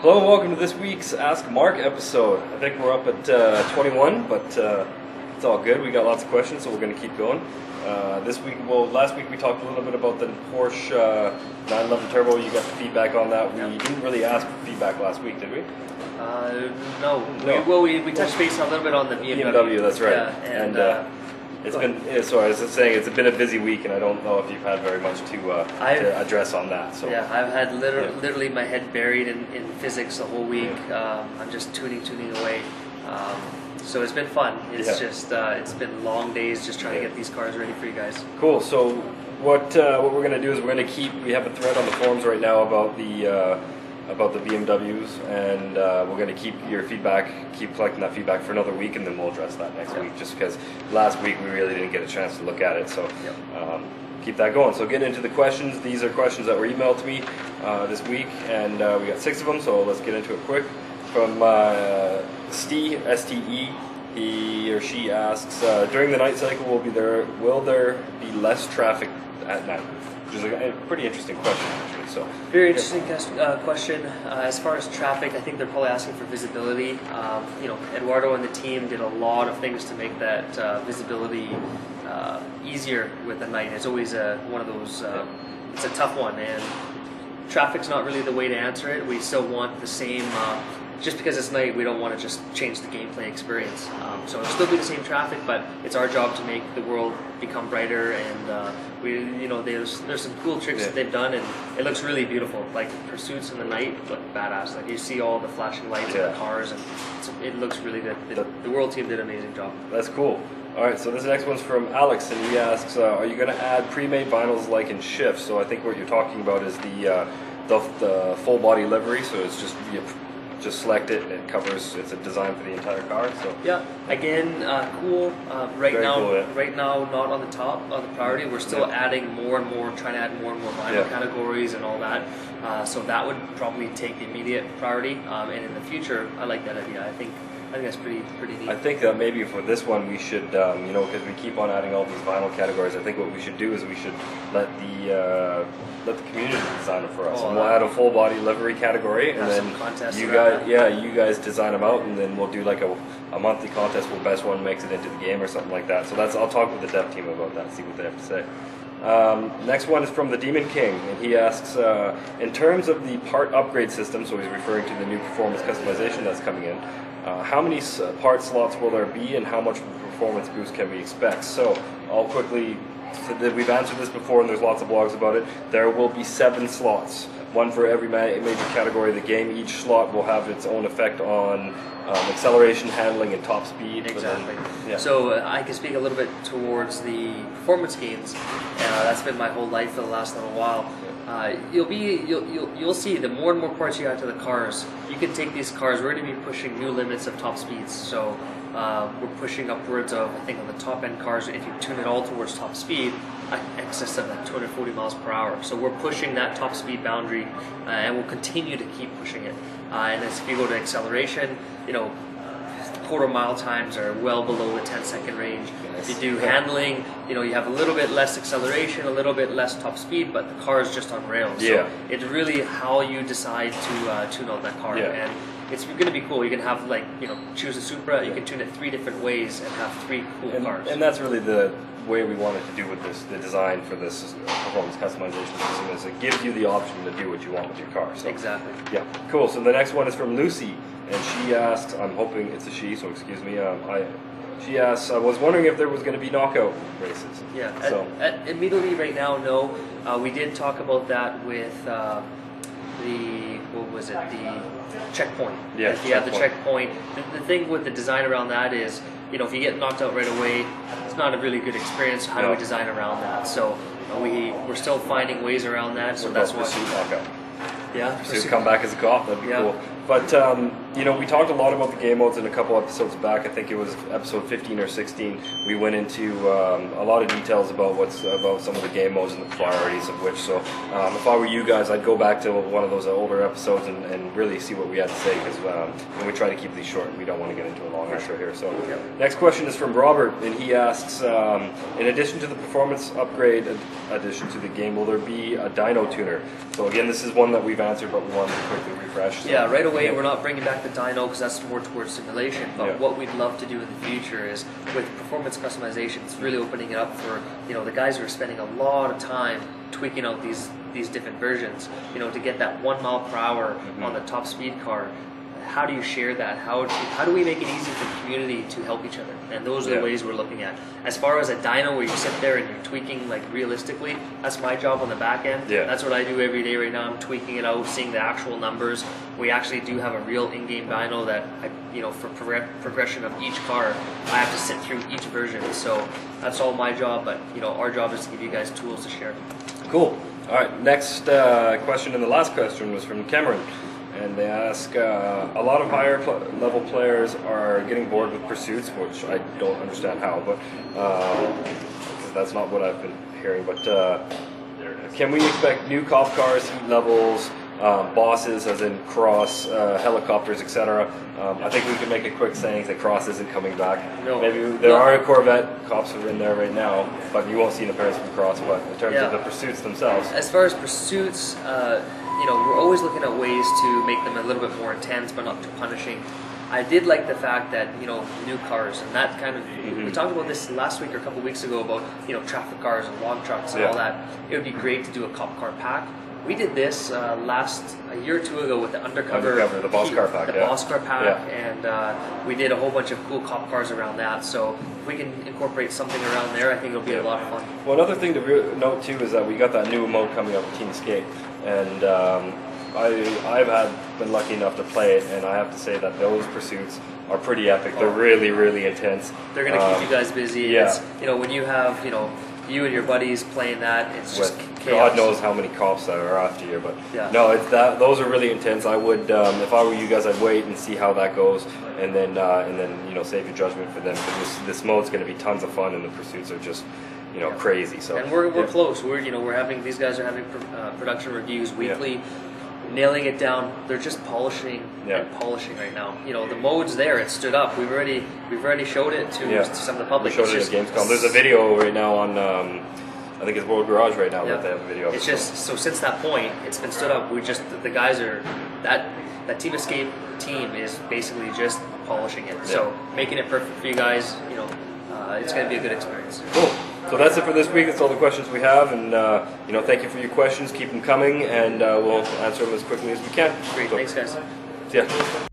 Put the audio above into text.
Hello and welcome to this week's Ask Mark episode. I think we're up at 21, but it's all good. We got lots of questions, so we're going to keep going. Last week we talked a little bit about the Porsche 911 Turbo. You got the feedback on that. We didn't really ask for feedback last week, did we? No. We touched base a little bit on the BMW. That's right. Yeah, it's been a busy week, and I don't know if you've had very much to address on that. So yeah, I've had literally my head buried in physics the whole week. I'm just tuning away. So it's been fun. It's been long days just trying to get these cars ready for you guys. Cool. So what we're going to do is we have a thread on the forums right now about the BMWs, and we're going to keep collecting that feedback for another week, and then we'll address that next week, just because last week we really didn't get a chance to look at it. So keep that going. So get into the questions. These are questions that were emailed to me this week, and we got 6 of them, so let's get into it quick. From Steve, S-T-E, he or she asks, during the night cycle will there be less traffic at night? Which is a pretty interesting question, actually. So very interesting question. As far as traffic, I think they're probably asking for visibility. Eduardo and the team did a lot of things to make that visibility easier with the night. It's always one of those. It's a tough one, and traffic's not really the way to answer it. We still want the same. Just because it's night, we don't want to just change the gameplay experience. So it'll still be the same traffic, but it's our job to make the world become brighter. And there's some cool tricks that they've done, and it looks really beautiful. Like pursuits in the night look badass. Like you see all the flashing lights in the cars, and it looks really good. The World team did an amazing job. That's cool. All right, so this next one's from Alex, and he asks, are you going to add pre-made vinyls like in shifts? So I think what you're talking about is the full body livery. So it's just select it and it covers. It's a design for the entire car. So yeah, again, cool. Right now, cool, not on the top of the priority. We're still adding more and more, trying to add more and more vinyl categories and all that. So that would probably take the immediate priority. And in the future, I like that idea. I think that's pretty neat. I think that maybe for this one we should, because we keep on adding all these vinyl categories, I think what we should do is we should let the community design it for us. And we'll add a full body livery category, and then you guys design them out, and then we'll do like a monthly contest where best one makes it into the game or something like that. So I'll talk with the dev team about that, see what they have to say. Next one is from the Demon King, and he asks, in terms of the part upgrade system, so he's referring to the new performance customization that's coming in, how many part slots will there be, and how much of a performance boost can we expect? So I'll quickly, we've answered this before, and there's lots of blogs about it. There will be 7 slots, one for every major category of the game. Each slot will have its own effect on acceleration, handling, and top speed. Exactly. So I can speak a little bit towards the performance gains. That's been my whole life for the last little while. You'll see the more and more parts you add to the cars, you can take these cars. We're going to be pushing new limits of top speeds. So we're pushing upwards of, I think on the top end cars, if you tune it all towards top speed, excess of like 240 miles per hour. So we're pushing that top speed boundary, and we'll continue to keep pushing it. And as if you go to acceleration, quarter-mile times are well below the 10-second range. If you do handling, you have a little bit less acceleration, a little bit less top speed, but the car is just on rails. So it's really how you decide to tune out that car. And it's going to be cool. You can have choose a Supra, you can tune it 3 different ways and have 3 cool cars. And that's really the way we wanted to do with this, the design for this performance customization system, is it gives you the option to do what you want with your car. So, exactly. Yeah, cool. So the next one is from Lucy, and she asks, I'm hoping it's a she, so excuse me, she asks, I was wondering if there was going to be knockout races. Yeah, immediately right now, no. We did talk about that with the checkpoint. Yeah, if you have the checkpoint, the thing with the design around that is, if you get knocked out right away, it's not a really good experience. How do we design around that? So we're still finding ways around that. So that's why knockout. Yeah, Pursuit come back as a cop. That'd be cool. But we talked a lot about the game modes in a couple episodes back. I think it was episode 15 or 16. We went into a lot of details about some of the game modes and the priorities of which. So if I were you guys, I'd go back to one of those older episodes and really see what we had to say, because we try to keep these short. We don't want to get into a long intro here. So next question is from Robert, and he asks, in addition to the performance upgrade addition to the game, will there be a dyno tuner? So again, this is one that we've answered, but we wanted to quickly refresh. So. Yeah, right away. away. We're not bringing back the dyno because that's more towards simulation. But what we'd love to do in the future is with performance customization, it's really opening it up for the guys who are spending a lot of time tweaking out these different versions. To get that 1 mile per hour on the top speed car. How do you share that? How do we make it easy for the community to help each other? And those are the ways we're looking at. As far as a dyno where you sit there and you're tweaking like realistically, that's my job on the back end. Yeah. That's what I do every day right now. I'm tweaking it out, seeing the actual numbers. We actually do have a real in-game dyno that for progression of each car, I have to sit through each version. So that's all my job, but our job is to give you guys tools to share. Cool. All right, next question, and the last question was from Cameron. And they ask, a lot of higher level players are getting bored with pursuits, which I don't understand how, but because that's not what I've been hearing. But can we expect new cop cars, heat levels, bosses, as in cross, helicopters, etc.? I think we can make a quick saying that cross isn't coming back. No. Maybe there are Corvette cops who are in there right now, but you won't see an appearance from cross. But in terms of the pursuits themselves, as far as pursuits. We're always looking at ways to make them a little bit more intense, but not too punishing. I did like the fact that new cars and that kind of. We talked about this last week or a couple of weeks ago about traffic cars and log trucks and all that. It would be great to do a cop car pack. We did this a year or two ago with the undercover the boss car pack, boss car pack, and we did a whole bunch of cool cop cars around that. So if we can incorporate something around there, I think it'll be a lot of fun. Well, another thing to note too is that we got that new mode coming up with Team Escape, and I've been lucky enough to play it, and I have to say that those pursuits are pretty epic. They're really, really intense. They're going to keep you guys busy. Yeah. It's, when you have you and your buddies playing that, it's just chaos. God knows how many cops that are after you, but no, it's that. Those are really intense. I would, if I were you guys, I'd wait and see how that goes, and then save your judgment for them, because this mode's going to be tons of fun, and the pursuits are just crazy. So and we're close. We're having these guys are having production reviews weekly. Nailing it down. They're just polishing and polishing right now. The mode's there. It stood up. We've already showed it to some of the public. We showed it at Gamescom. There's a video right now on I think it's World Garage right now that they have a video of it. It's just so since that point it's been stood up. The guys are that Team Escape team is basically just polishing it. So making it perfect for you guys. It's going to be a good experience. Cool. So that's it for this week. That's all the questions we have, and thank you for your questions. Keep them coming, and we'll answer them as quickly as we can. Great. Thanks, guys. Yeah.